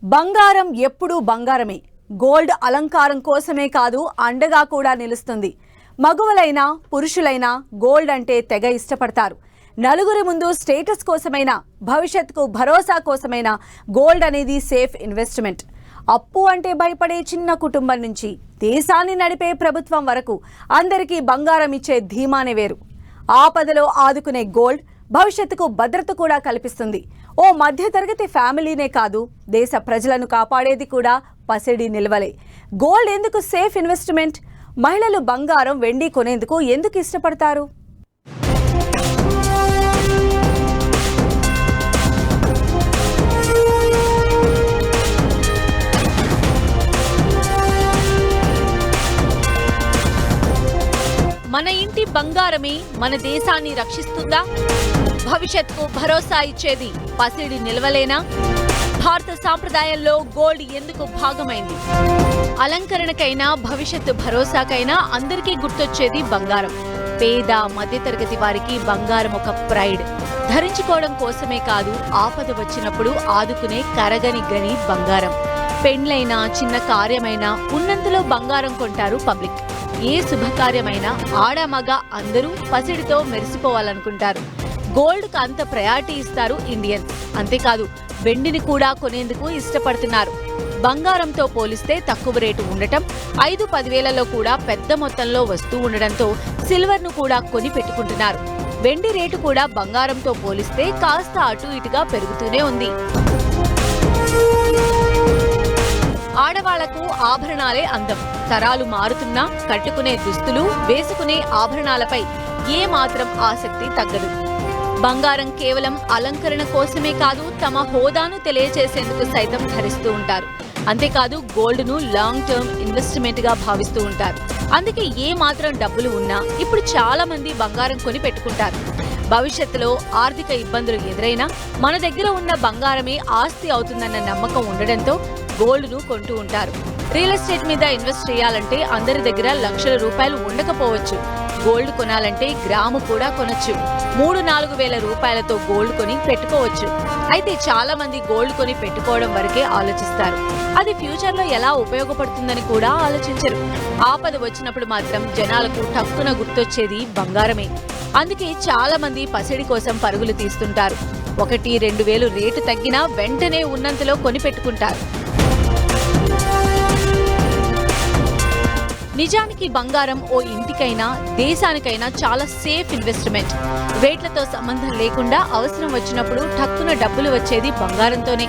బంగారం ఎప్పుడూ బంగారమే. గోల్డ్ అలంకారం కోసమే కాదు, అండగా కూడా నిలుస్తుంది. మగవులైనా పురుషులైనా గోల్డ్ అంటే తెగ ఇష్టపడతారు. నలుగురి ముందు స్టేటస్ కోసమైనా, భవిష్యత్తుకు భరోసా కోసమైనా గోల్డ్ అనేది సేఫ్ ఇన్వెస్ట్మెంట్. అప్పు అంటే భయపడే చిన్న కుటుంబం నుంచి దేశాన్ని నడిపే ప్రభుత్వం వరకు అందరికీ బంగారం ఇచ్చే ధీమానే వేరు. ఆపదలో ఆదుకునే గోల్డ్ భవిష్యత్తుకు భద్రత కూడా కల్పిస్తుంది. ఓ మధ్యతరగతి ఫ్యామిలీనే కాదు, దేశ ప్రజలను కాపాడేది కూడా పసిడి నిల్వలే. గోల్డ్ ఎందుకు సేఫ్ ఇన్వెస్ట్మెంట్? మహిళలు బంగారం, వెండి కొనేందుకు ఎందుకు ఇష్టపడతారు? మన ఇంటి బంగారమే మన దేశాన్ని రక్షిస్తుందా? భవిష్యత్తుకు భరోసా ఇచ్చేది పసిడి నిల్వలేనా? భారత సాంప్రదాయంలో గోల్డ్ ఎందుకు భాగమైంది? అలంకరణకైనా, భవిష్యత్తు భరోసాకైనా అందరికీ గుర్తొచ్చేది బంగారం. పేద, మధ్యతరగతి వారికి బంగారం ఒక ప్రైడ్. ధరించుకోవడం కోసమే కాదు, ఆపద వచ్చినప్పుడు ఆదుకునే కరగని గని బంగారం. పెండ్లైనా, చిన్న కార్యమైనా ఉన్నంతలో బంగారం కొంటారు పబ్లిక్. ఏ శుభకార్యమైనా ఆడమగ అందరూ పసిడితో మెరిసిపోవాలనుకుంటారు. గోల్డ్కు అంత ప్రయారిటీ ఇస్తారు ఇండియన్స్. అంతేకాదు, వెండిని కూడా కొనేందుకు ఇష్టపడుతున్నారు. బంగారంతో పోలిస్తే తక్కువ రేటు ఉండటం, 5-10 వేలలో కూడా పెద్ద మొత్తంలో వస్తూ ఉండడంతో సిల్వర్ను కూడా కొని పెట్టుకుంటున్నారు. వెండి రేటు కూడా బంగారంతో పోలిస్తే కాస్త అటు ఇటుగా పెరుగుతూనే ఉంది. ఆడవాళ్లకు ఆభరణాలే అందం. తరాలు మారుతున్నా కట్టుకునే దుస్తులు, వేసుకునే ఆభరణాలపై ఏ మాత్రం ఆసక్తి తగ్గదు. బంగారం కేవలం అలంకరణ కోసమే కాదు, తమ హోదాను తెలియజేసేందుకు సైతం ధరిస్తూ ఉంటారు. అంతేకాదు, గోల్డ్ను లాంగ్ టర్మ్ ఇన్వెస్ట్మెంట్ గా భావిస్తూ ఉంటారు. అందుకే ఏ మాత్రం డబ్బులు ఉన్నా ఇప్పుడు చాలా మంది బంగారం కొని పెట్టుకుంటారు. భవిష్యత్తులో ఆర్థిక ఇబ్బందులు ఎదురైనా మన దగ్గర ఉన్న బంగారమే ఆస్తి అవుతుందన్న నమ్మకం ఉండడంతో గోల్డ్ను కొంటూ ఉంటారు. రియల్ ఎస్టేట్ మీద ఇన్వెస్ట్ చేయాలంటే అందరి దగ్గర లక్షల రూపాయలు ఉండకపోవచ్చు. గోల్డ్ కొనాలంటే గ్రాము కూడా కొనొచ్చు. 3-4 వేల రూపాయలతో గోల్డ్ కొని పెట్టుకోవచ్చు. అయితే చాలా మంది గోల్డ్ కొని పెట్టుకోవడం వరకే ఆలోచిస్తారు. అది ఫ్యూచర్ లో ఎలా ఉపయోగపడుతుందని కూడా ఆలోచించరు. ఆపద వచ్చినప్పుడు మాత్రం జనాలకు టక్కున గుర్తొచ్చేది బంగారమే. అందుకే చాలా మంది పసిడి కోసం పరుగులు తీస్తుంటారు. 1-2 వేలు రేటు తగ్గినా వెంటనే ఉన్నంతలో కొని పెట్టుకుంటారు. నిజానికి బంగారం ఓ ఇంటికైనా, దేశానికైనా చాలా సేఫ్ ఇన్వెస్ట్మెంట్. రేట్లతో సంబంధం లేకుండా అవసరం వచ్చినప్పుడు టక్కున డబ్బులు వచ్చేది బంగారంతోనే.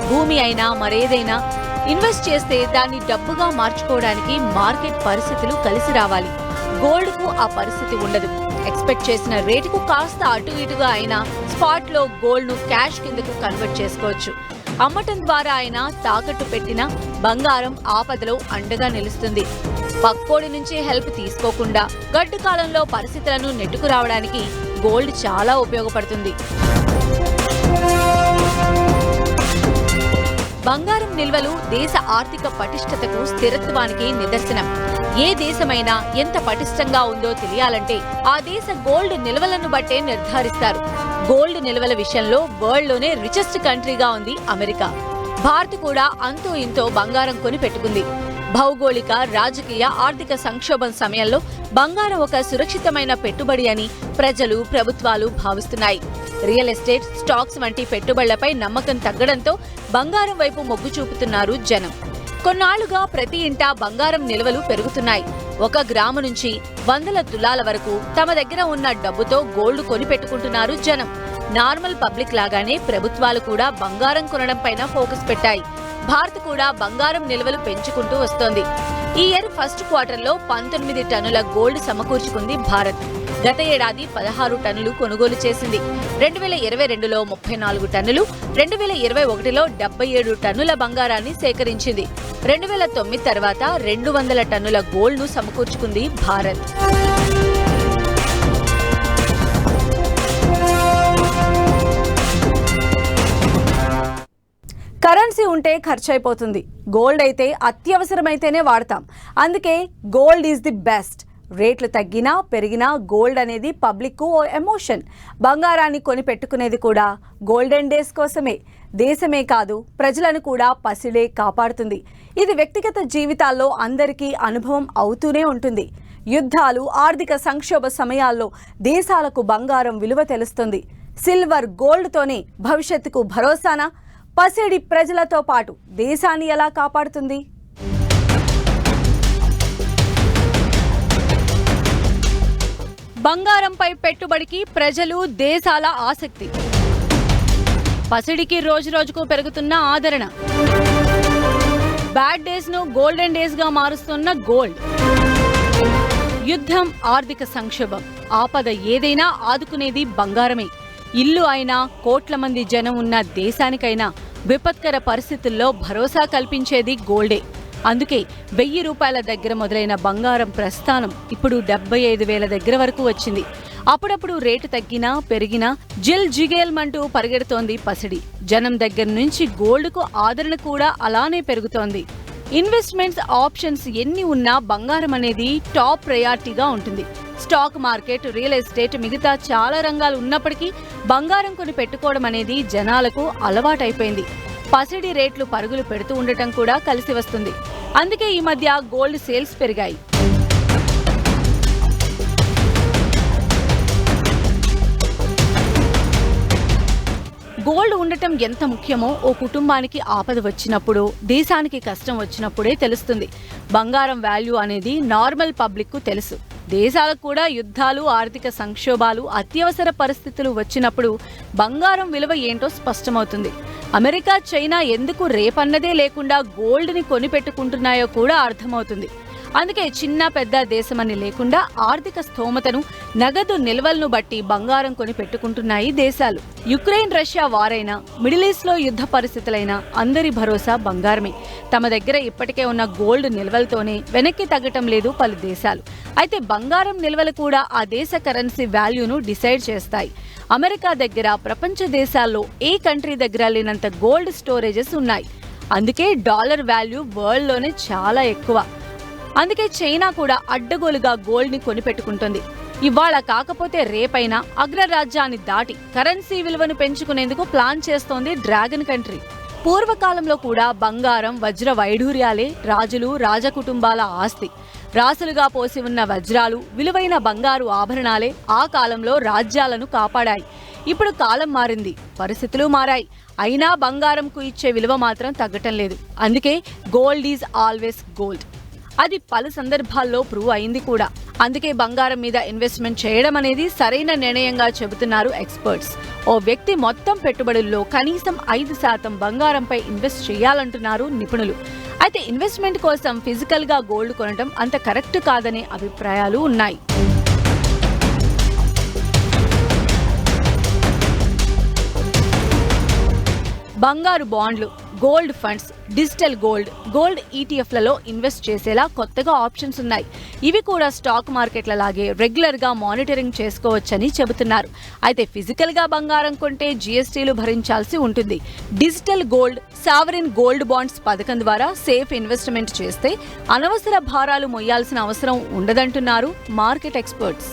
భూమి అయినా మరేదైనా ఇన్వెస్ట్ చేస్తే దాన్ని డబ్బుగా మార్చుకోవడానికి మార్కెట్ పరిస్థితులు కలిసి రావాలి. గోల్డ్కు ఆ పరిస్థితి ఉండదు. ఎక్స్పెక్ట్ చేసిన రేటుకు కాస్త అటు ఇటుగా అయినా స్పాట్ లో గోల్డ్ ను క్యాష్ కిందకు కన్వర్ట్ చేసుకోవచ్చు. అమ్మటం ద్వారా అయినా తాకట్టు పెట్టిన బంగారం ఆపదలో అండగా నిలుస్తుంది. పక్కోడి నుంచి హెల్ప్ తీసుకోకుండా గడ్డు కాలంలో పరిస్థితులను నెట్టుకు రావడానికి గోల్డ్ చాలా ఉపయోగపడుతుంది. బంగారం నిల్వలు దేశ ఆర్థిక పటిష్టతకు, స్థిరత్వానికి నిదర్శనం. ఏ దేశమైనా ఎంత పటిష్టంగా ఉందో తెలియాలంటే ఆ దేశ గోల్డ్ నిల్వలను బట్టే నిర్ధారిస్తారు. గోల్డ్ నిల్వల విషయంలో వరల్డ్ లోనే రిచెస్ట్ కంట్రీగా ఉంది అమెరికా. భారత్ కూడా అంతో ఇంతో బంగారం కొని పెట్టుకుంది. భౌగోళిక, రాజకీయ, ఆర్థిక సంక్షోభం సమయంలో బంగారం ఒక సురక్షితమైన పెట్టుబడి అని ప్రజలు, ప్రభుత్వాలు భావిస్తున్నాయి. రియల్ ఎస్టేట్, స్టాక్స్ వంటి పెట్టుబడులపై నమ్మకం తగ్గడంతో బంగారం వైపు మొగ్గు చూపుతున్నారు జనం. కొన్నాళ్లుగా ప్రతి ఇంటా బంగారం నిల్వలు పెరుగుతున్నాయి. 1 గ్రాము నుంచి వందల తులాల వరకు తమ దగ్గర ఉన్న డబ్బుతో గోల్డ్ కొని పెట్టుకుంటున్నారు జనం. నార్మల్ పబ్లిక్ లాగానే ప్రభుత్వాలు కూడా బంగారం కొనడం పైన ఫోకస్ పెట్టాయి. భారత్ కూడా బంగారం నిల్వలు పెంచుకుంటూ వస్తోంది. ఈ ఇయర్ ఫస్ట్ క్వార్టర్లో 19 టన్నుల గోల్డ్ సమకూర్చుకుంది భారత్. గత ఏడాది 16 టన్నులు కొనుగోలు చేసింది. 2022లో 34 టన్నులు, 2021లో 77 టన్నుల బంగారాన్ని సేకరించింది. 2009 తర్వాత 200 టన్నుల గోల్డ్ను సమకూర్చుకుంది భారత్. కరెన్సీ ఉంటే ఖర్చు అయిపోతుంది. గోల్డ్ అయితే అత్యవసరమైతేనే వాడతాం. అందుకే గోల్డ్ ఈజ్ ది బెస్ట్. రేట్లు తగ్గినా పెరిగినా గోల్డ్ అనేది పబ్లిక్ ఓ ఎమోషన్. బంగారాన్ని కొని పెట్టుకునేది కూడా గోల్డెన్ డేస్ కోసమే. దేశమే కాదు ప్రజలను కూడా పసిడే కాపాడుతుంది. ఇది వ్యక్తిగత జీవితాల్లో అందరికీ అనుభవం అవుతూనే ఉంటుంది. యుద్ధాలు, ఆర్థిక సంక్షోభ సమయాల్లో దేశాలకు బంగారం విలువ తెలుస్తుంది. సిల్వర్, గోల్డ్తోనే భవిష్యత్తుకు భరోసానా? పసిడి ప్రజలతో పాటు దేశాన్ని ఎలా కాపాడుతుంది? బంగారంపై పెట్టుబడికి ప్రజలు, దేశాల ఆసక్తి. పసిడికి రోజురోజుకు పెరుగుతున్న ఆదరణ. బ్యాడ్ డేస్ ను గోల్డెన్ డేస్ గా మారుస్తున్న గోల్డ్. యుద్ధం, ఆర్థిక సంక్షోభం, ఆపద ఏదైనా ఆదుకునేది బంగారమే. ఇల్లు అయినా, కోట్ల మంది జనం ఉన్న దేశానికైనా విపత్కర పరిస్థితుల్లో భరోసా కల్పించేది గోల్డే. అందుకే 1000 రూపాయల దగ్గర మొదలైన బంగారం ప్రస్థానం ఇప్పుడు 75,000 దగ్గర వరకు వచ్చింది. అప్పుడప్పుడు రేటు తగ్గినా పెరిగినా జిల్ జిగేల్మంటూ పరిగెడుతోంది పసిడి. జనం దగ్గర నుంచి గోల్డ్కు ఆదరణ కూడా అలానే పెరుగుతోంది. ఇన్వెస్ట్మెంట్స్ ఆప్షన్స్ ఎన్ని ఉన్నా బంగారం అనేది టాప్ ప్రయారిటీగా ఉంటుంది. స్టాక్ మార్కెట్, రియల్ ఎస్టేట్, మిగతా చాలా రంగాలు ఉన్నప్పటికీ బంగారం కొని పెట్టుకోవడం అనేది జనాలకు అలవాటైపోయింది. పసిడి రేట్లు పరుగులు పెడుతూ ఉండటం కూడా కలిసి వస్తుంది. అందుకే ఈ మధ్య గోల్డ్ సేల్స్ పెరిగాయి. గోల్డ్ ఉండటం ఎంత ముఖ్యమో ఓ కుటుంబానికి ఆపద వచ్చినప్పుడు, దేశానికి కష్టం వచ్చినప్పుడే తెలుస్తుంది. బంగారం వాల్యూ అనేది నార్మల్ పబ్లిక్ కు తెలుసు. దేశాలకు కూడా యుద్ధాలు, ఆర్థిక సంక్షోభాలు, అత్యవసర పరిస్థితులు వచ్చినప్పుడు బంగారం విలువ ఏంటో స్పష్టమవుతుంది. అమెరికా, చైనా ఎందుకు రేపన్నదే లేకుండా గోల్డ్ని కొనిపెట్టుకుంటున్నాయో కూడా అర్థమవుతుంది. అందుకే చిన్న పెద్ద దేశమని లేకుండా ఆర్థిక స్థోమతను, నగదు నిల్వలను బట్టి బంగారం కొని పెట్టుకుంటున్నాయి దేశాలు. యుక్రెయిన్, రష్యా వారైనా, మిడిల్ ఈస్ట్ లో యుద్ధ పరిస్థితులైనా అందరి భరోసా బంగారమే. తమ దగ్గర ఇప్పటికే ఉన్న గోల్డ్ నిల్వలతోనే వెనక్కి తగ్గటం లేదు పలు దేశాలు. అయితే బంగారం నిల్వలు కూడా ఆ దేశ కరెన్సీ వాల్యూను డిసైడ్ చేస్తాయి. అమెరికా దగ్గర ప్రపంచ దేశాల్లో ఏ కంట్రీ దగ్గర లేనంత గోల్డ్ స్టోరేజెస్ ఉన్నాయి. అందుకే డాలర్ వాల్యూ వరల్డ్ లోనే చాలా ఎక్కువ. అందుకే చైనా కూడా అడ్డగోలుగా గోల్డ్ ని కొనిపెట్టుకుంటుంది. ఇవాళ కాకపోతే రేపైనా అగ్రరాజ్యాన్ని దాటి కరెన్సీ విలువను పెంచుకునేందుకు ప్లాన్ చేస్తోంది డ్రాగన్ కంట్రీ. పూర్వకాలంలో కూడా బంగారం, వజ్ర వైఢూర్యాలే రాజులు, రాజకుటుంబాల ఆస్తి. రాసులుగా పోసి ఉన్న వజ్రాలు, విలువైన బంగారు ఆభరణాలే ఆ కాలంలో రాజ్యాలను కాపాడాయి. ఇప్పుడు కాలం మారింది, పరిస్థితులు మారాయి. అయినా బంగారంకు ఇచ్చే విలువ మాత్రం తగ్గటం లేదు. అందుకే గోల్డ్ ఈజ్ ఆల్వేస్ గోల్డ్. అది పలు సందర్భాల్లో ప్రూవ్ అయింది కూడా. అందుకే బంగారం మీద ఇన్వెస్ట్మెంట్ చేయడం అనేది సరైన నిర్ణయంగా చెబుతున్నారు ఎక్స్పర్ట్స్. ఓ వ్యక్తి మొత్తం పెట్టుబడుల్లో కనీసం 5% బంగారంపై ఇన్వెస్ట్ చేయాలంటున్నారు నిపుణులు. అయితే ఇన్వెస్ట్మెంట్ కోసం ఫిజికల్ గా గోల్డ్ కొనడం అంత కరెక్ట్ కాదనే అభిప్రాయాలు ఉన్నాయి. బంగారు బాండ్లు, గోల్డ్ ఫండ్స్, డిజిటల్ గోల్డ్ ఈటీఎఫ్లలో ఇన్వెస్ట్ చేసేలా కొత్తగా ఆప్షన్స్ ఉన్నాయి. ఇవి కూడా స్టాక్ మార్కెట్ల లాగే రెగ్యులర్ గా మానిటరింగ్ చేసుకోవచ్చని చెబుతున్నారు. అయితే ఫిజికల్ గా బంగారం కొంటే జీఎస్టీలు భరించాల్సి ఉంటుంది. Digital gold, sovereign gold bonds పథకం ద్వారా సేఫ్ ఇన్వెస్ట్మెంట్ చేస్తే అనవసర భారాలు మొయ్యాల్సిన అవసరం ఉండదంటున్నారు మార్కెట్ ఎక్స్పర్ట్స్.